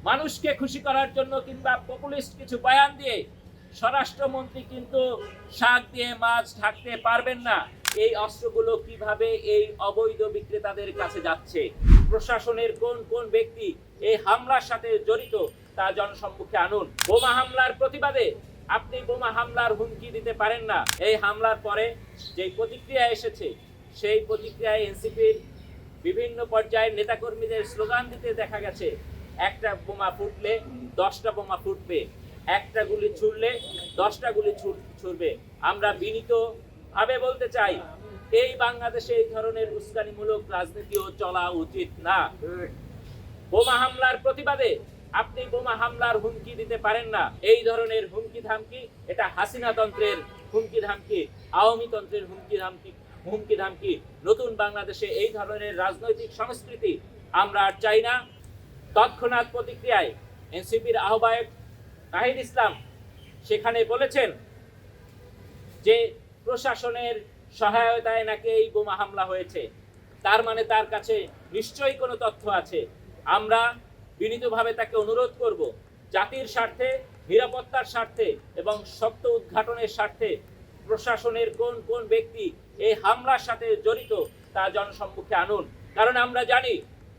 মানুষকে খুশি করার জন্য কিংবা পপুলিস্ট কিছু বয়ান দিয়ে স্বরাষ্ট্রমন্ত্রী কিন্তু শাক দিয়ে মাছ ঢাকতে পারবেন না এই অস্ত্রগুলো কিভাবে এই অবৈধ বিক্রেতাদের কাছে যাচ্ছে। প্রশাসনের কোন কোন ব্যক্তি এই হামলার সাথে জড়িত তা জনসম্মুখে আনুন। বোমা হামলার প্রতিবাদে আপনি বোমা হামলার হুমকি দিতে পারেন না। এই হামলার পরে যে প্রতিক্রিয়া এসেছে সেই প্রতিক্রিয়ায় এনসিপির বিভিন্ন পর্যায়ের নেতাকর্মীদের স্লোগান দিতে দেখা গেছে, একটা বোমা ফুটলে 10টা বোমা ফুটবে, একটা গুলি ছুড়লে 10টা গুলি ছুড়বে। আমরা বিনীতভাবে বলতে চাই, এই বাংলাদেশে এই ধরনের উস্কানিমূলক রাজনীতিও চলা উচিত না। বোমা হামলার প্রতিবাদে আপনি বোমা হামলার হুমকি দিতে পারেন না। এই ধরনের হুমকি ধামকি এটা হাসিনা তন্ত্রের হুমকি ধামকি, আওয়ামী তন্ত্রের হুমকি ধামকি। নতুন বাংলাদেশে এই ধরনের রাজনৈতিক সংস্কৃতি আমরা আর চাই না। তৎক্ষণাৎ প্রতিক্রিয়ায় এনসিপির আহ্বায়ক নাহিদ ইসলাম সেখানে বলেছেন যে প্রশাসনের সহায়তায় নাকি এই বোমা হামলা হয়েছে, তার মানে তার কাছে নিশ্চয়ই কোনো তথ্য আছে। আমরা বিনীতভাবে তাকে অনুরোধ করব, জাতির স্বার্থে, নিরাপত্তার স্বার্থে এবং সত্য উদ্ঘাটনের স্বার্থে প্রশাসনের কোন কোন ব্যক্তি এই হামলার সাথে জড়িত তা জনসম্মুখে আনুন। কারণ আমরা জানি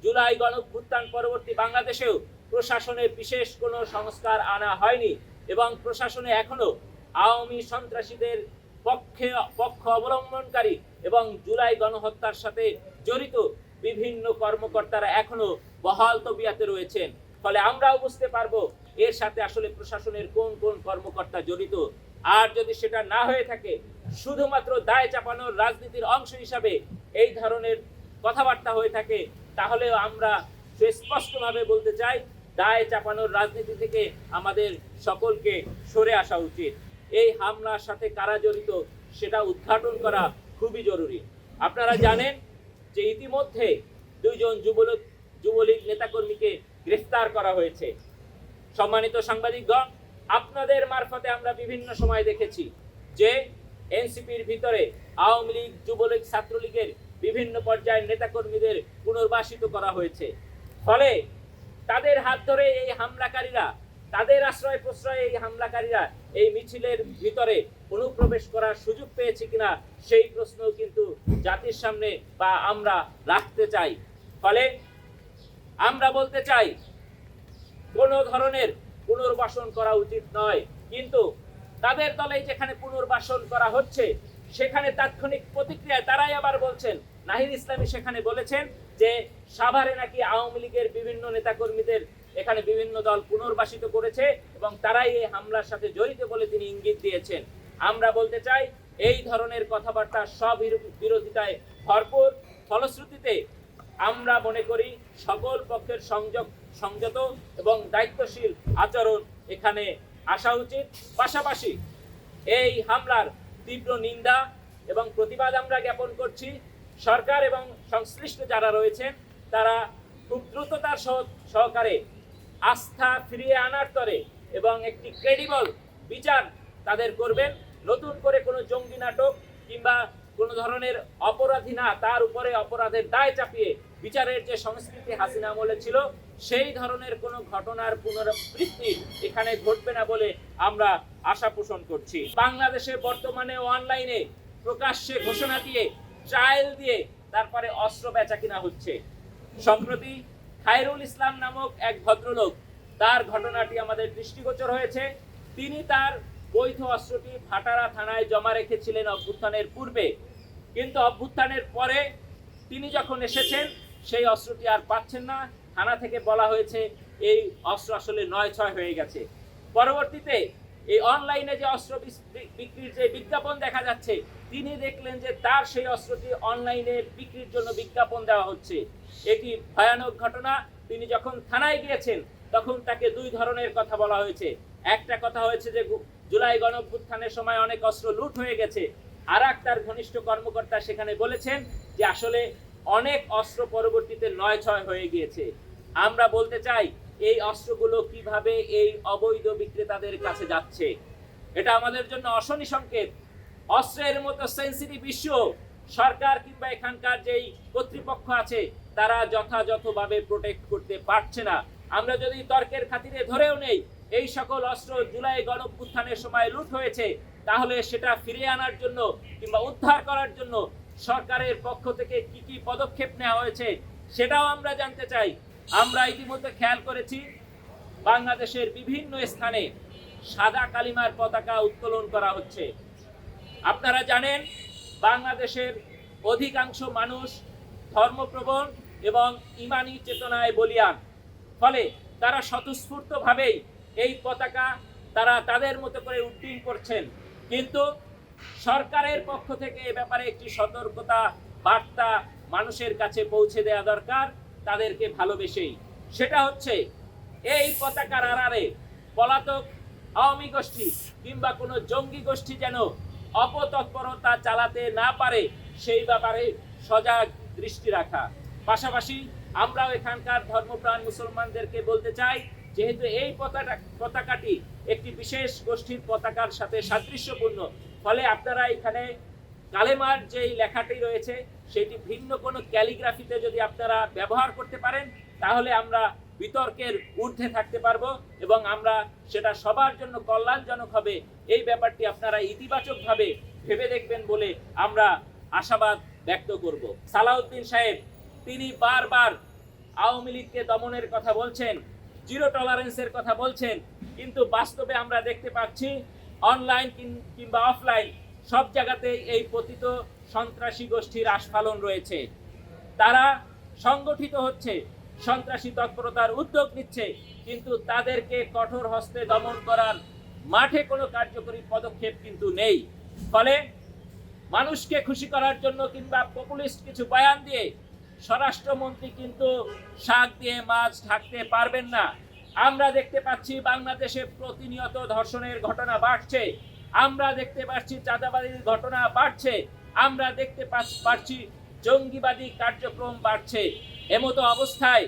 জুলাই গণঅভ্যুত্থান পরবর্তী বাংলাদেশেও প্রশাসনের বিশেষ কোনো সংস্কার আনা হয়নি এবং প্রশাসনে এখনো আওয়ামী সন্ত্রাসীদের পক্ষ অবলম্বনকারী এবং জুলাই গণহত্যার সাথে জড়িত বিভিন্ন কর্মকর্তারা এখনো বহাল তবিয়াতে রয়েছেন। ফলে আমরাও বুঝতে পারবো এর সাথে আসলে প্রশাসনের কোন কোন কর্মকর্তা জড়িত। আর যদি সেটা না হয়ে থাকে, শুধুমাত্র দায় চাপানোর রাজনীতির অংশ হিসাবে এই ধরনের কথাবার্তা হয়ে থাকে, তাহলে আমরা সুস্পষ্টভাবে বলতে চাই, দায় চাপানোর রাজনীতি থেকে আমাদের সকলকে সরে আসা উচিত। এই হামলার সাথে কারা জড়িত সেটা উদ্ঘাটন করা খুবই জরুরি। আপনারা জানেন যে ইতিমধ্যে 2 জন যুবলীগ নেতাকর্মীকে গ্রেফতার করা হয়েছে। সম্মানিত সাংবাদিকগণ, আপনাদের মারফতে আমরা বিভিন্ন সময় দেখেছি যে এনসিপির ভিতরে আওয়ামী লীগ, যুবলীগ, ছাত্রলীগের বিভিন্ন পর্যায়ের নেতাকর্মীদের পুনর্বাসিত করা হয়েছে। ফলে তাদের হাত ধরে এই হামলাকারীরা, তাদের আশ্রয় প্রশ্রয়ে এই হামলাকারীরা এই মিছিলের ভিতরে অনুপ্রবেশ করার সুযোগ পেয়েছে কিনা সেই প্রশ্ন কিন্তু জাতির সামনে বা আমরা রাখতে চাই। ফলে আমরা বলতে চাই, কোনো ধরনের পুনর্বাসন করা উচিত নয়, কিন্তু তাদের দলে যেখানে পুনর্বাসন করা হচ্ছে সেখানে তাৎক্ষণিক প্রতিক্রিয়ায় তারাই আবার বলছেন, নাহিদ ইসলামী সেখানে বলেছেন যে সাভারে নাকি আওয়ামী লীগের বিভিন্ন নেতাকর্মীদের এখানে বিভিন্ন দল পুনর্বাসিত করেছে এবং তারাই এই হামলার সাথে জড়িত বলে তিনি ইঙ্গিত দিয়েছেন। আমরা বলতে চাই, এই ধরনের কথাবার্তা সব বিরোধিতায় ভরপুর। ফলশ্রুতিতে আমরা মনে করি সকল পক্ষের সংযত এবং দায়িত্বশীল আচরণ এখানে আসা উচিত। পাশাপাশি এই হামলার তীব্র নিন্দা এবং প্রতিবাদ আমরা জ্ঞাপন করছি। সরকার এবং সংশ্লিষ্ট যারা রয়েছেন তারা খুব দ্রুততার সহকারে আস্থা ফিরিয়ে আনার তরে এবং একটি ক্রেডিবল বিচার তাদের করবেন। নতুন করে কোনো জঙ্গি নাটক কিংবা কোনো ধরনের অপরাধী না, তার উপরে অপরাধের দায় চাপিয়ে বিচারের যে সংস্কৃতি হাসিনা আমলে ছিল সেই ধরনের কোনো ঘটনার পুনরাবৃত্তি এখানে ঘটবে না বলে আমরা আশা পোষণ করছি। বাংলাদেশে বর্তমানে অনলাইনে প্রকাশ্যে ঘোষণা দিয়ে, ট্রায়াল দিয়ে তারপরে অস্ত্র বেচা কিনা হচ্ছে। সম্প্রতি খায়রুল ইসলাম নামক এক ভদ্রলোক, তার ঘটনাটি আমাদের দৃষ্টিগোচর হয়েছে। তিনি তার বৈধ অস্ত্রটি ভাটারা থানায় জমা রেখেছিলেন অভ্যুত্থানের পূর্বে, কিন্তু অভ্যুত্থানের পরে তিনি যখন এসেছেন সেই অস্ত্রটি আর পাচ্ছেন না। থানা থেকে বলা হয়েছে এই অস্ত্র আসলে 9/6 হয়ে গেছে। পরবর্তীতে এই অনলাইনে যে অস্ত্র বিক্রির যে বিজ্ঞাপন দেখা যাচ্ছে, তিনি দেখলেন যে তার সেই অস্ত্রটি অনলাইনে বিক্রির জন্য বিজ্ঞাপন দেওয়া হচ্ছে। এটি ভয়ানক ঘটনা। তিনি যখন থানায় গিয়েছেন তখন তাকে 2 ধরনের কথা বলা হয়েছে। একটা কথা হয়েছে যে জুলাই গণঅভ্যুত্থানের সময় অনেক অস্ত্র লুট হয়ে গেছে। আর তার ঘনিষ্ঠ কর্মকর্তা সেখানে বলেছেন যে আসলে অনেক অস্ত্র পরবর্তীতে 9/6 হয়ে গিয়েছে। আমরা বলতে চাই, এই অস্ত্রগুলো কিভাবে এই অবৈধ বিক্রেতাদের কাছে যাচ্ছে এটা আমাদের জন্য অশনি সংকেত। অস্ত্রের মতো সেন্সিটিভ ইস্যু সরকার কিংবা এখানকার যেই কর্তৃপক্ষ আছে তারা যথাযথভাবে প্রোটেক্ট করতে পারছে না। আমরা যদি তর্কের খাতিরে ধরেও নেই এই সকল অস্ত্র জুলাই গণঅভ্যুত্থানের সময় লুট হয়েছে, তাহলে সেটা ফিরিয়ে আনার জন্য কিংবা উদ্ধার করার জন্য সরকারের পক্ষ থেকে কি কি পদক্ষেপ নেওয়া হয়েছে সেটাও আমরা জানতে চাই। আমরা ইতিমধ্যে খেয়াল করেছি বাংলাদেশের বিভিন্ন স্থানে সাদা কালিমার পতাকা উত্তোলন করা হচ্ছে। আপনারা জানেন বাংলাদেশের অধিকাংশ মানুষ ধর্মপ্রবণ এবং ইমানি চেতনায় বলীয়ান, ফলে তারা স্বতঃস্ফূর্তভাবেই এই পতাকা তারা তাদের মতো করে উড্ডীন করছেন। কিন্তু সরকারের পক্ষ থেকে এ ব্যাপারে একটি সতর্কতা বার্তা মানুষের কাছে পৌঁছে দেওয়া দরকার তাদেরকে ভালোবেসেই। সেটা হচ্ছে এই পতাকার আড়ালে পলাতক আওয়ামী গোষ্ঠী কিংবা কোনো জঙ্গি গোষ্ঠী যেন অপতৎপরতা চালাতে না পারে সেই ব্যাপারে সজাগ দৃষ্টি রাখা। পাশাপাশি আমরাও এখানকার ধর্মপ্রাণ মুসলমানদেরকে বলতে চাই, যেহেতু এই পতাকাটি একটি বিশেষ গোষ্ঠীর পতাকার সাথে সাদৃশ্যপূর্ণ, ফলে আপনারা এখানে কালেমার যেই লেখাটি রয়েছে সেটি ভিন্ন কোনো ক্যালিগ্রাফিতে যদি আপনারা ব্যবহার করতে পারেন তাহলে আমরা বিতর্কের ঊর্ধ্বে থাকতে পারবো এবং আমরা সেটা সবার জন্য কল্যাণজনক হবে। এই ব্যাপারটি আপনারা ইতিবাচকভাবে ভেবে দেখবেন বলে আমরা আশাবাদ ব্যক্ত করব। সালাউদ্দিন সাহেব তিনি বারবার আওয়ামী লীগকে দমনের কথা বলছেন, জিরো টলারেন্সের কথা বলছেন, কিন্তু বাস্তবে আমরা দেখতে পাচ্ছি অনলাইন কিংবা অফলাইন সব জায়গাতেই এই পতিত সন্ত্রাসী গোষ্ঠীর আস্ফালন রয়েছে। তারা সংগঠিত হচ্ছে, সন্ত্রাসী তৎপরতার উদ্যোগ নিচ্ছে, কিন্তু তাদেরকে কঠোর হস্তে দমন করার মাঠে কোনো কার্যকরী পদক্ষেপ কিন্তু নেই। ফলে মানুষকে খুশি করার জন্য কিংবা পপুলিস্ট কিছু বয়ান দিয়ে স্বরাষ্ট্রমন্ত্রী কিন্তু শাক দিয়ে মাছ ঢাকতে পারবেন না। আমরা দেখতে পাচ্ছি বাংলাদেশে প্রতিনিয়ত ধর্ষণের ঘটনা বাড়ছে, আমরা দেখতে পাচ্ছি চাঁদাবাজির ঘটনা বাড়ছে, আমরা দেখতে পাচ্ছি জঙ্গিবাদী কার্যক্রম বাড়ছে। এমতো অবস্থায়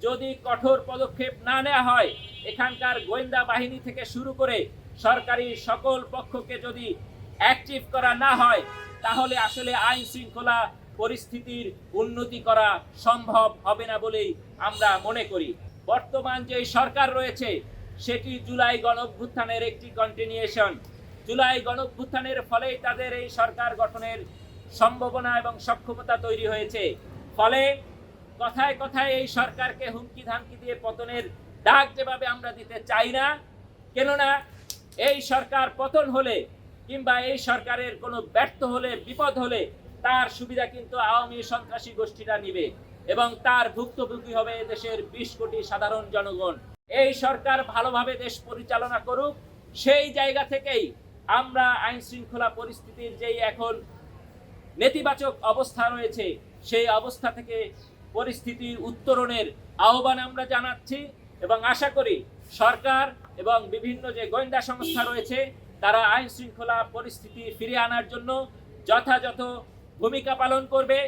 যদি কঠোর পদক্ষেপ না নেওয়া হয়, এখানকার গোয়েন্দা বাহিনী থেকে শুরু করে সরকারি সকল পক্ষকে যদি অ্যাক্টিভ করা না হয়, তাহলে আসলে আইন শৃঙ্খলা পরিস্থিতির উন্নতি করা সম্ভব হবে না বলেই আমরা মনে করি। বর্তমান যে সরকার রয়েছে সেটি জুলাই গণঅভ্যুত্থানের একটি কন্টিনিউশন। জুলাই গণঅভ্যুত্থানের ফলেই তাদের এই সরকার গঠনের সম্ভাবনা এবং সক্ষমতা তৈরি হয়েছে। ফলে কথায় কথায় এই সরকারকে হুমকি ধামকি দিয়ে পতনের ডাক যেভাবে আমরা দিতে চাই না, কেননা এই সরকার পতন হলে কিংবা এই সরকারের কোনো ব্যর্থ হলে, বিপদ হলে তার সুবিধা কিন্তু আওয়ামী সন্ত্রাসী গোষ্ঠীরা নিবে এবং তার ভুক্তভোগী হবে দেশের 20 কোটি সাধারণ জনগণ। এই সরকার ভালোভাবে দেশ পরিচালনা করুক, সেই জায়গা থেকেই আমরা আইন শৃঙ্খলা পরিস্থিতির যেই এখন নেতিবাচক অবস্থা রয়েছে সেই অবস্থা থেকে পরিস্থিতির উত্তরণের আহ্বান আমরা জানাচ্ছি এবং আশা করি সরকার এবং বিভিন্ন যে গোয়েন্দা সংস্থা রয়েছে তারা আইন শৃঙ্খলা পরিস্থিতি ফিরিয়ে আনার জন্য যথাযথ ভূমিকা পালন করবে।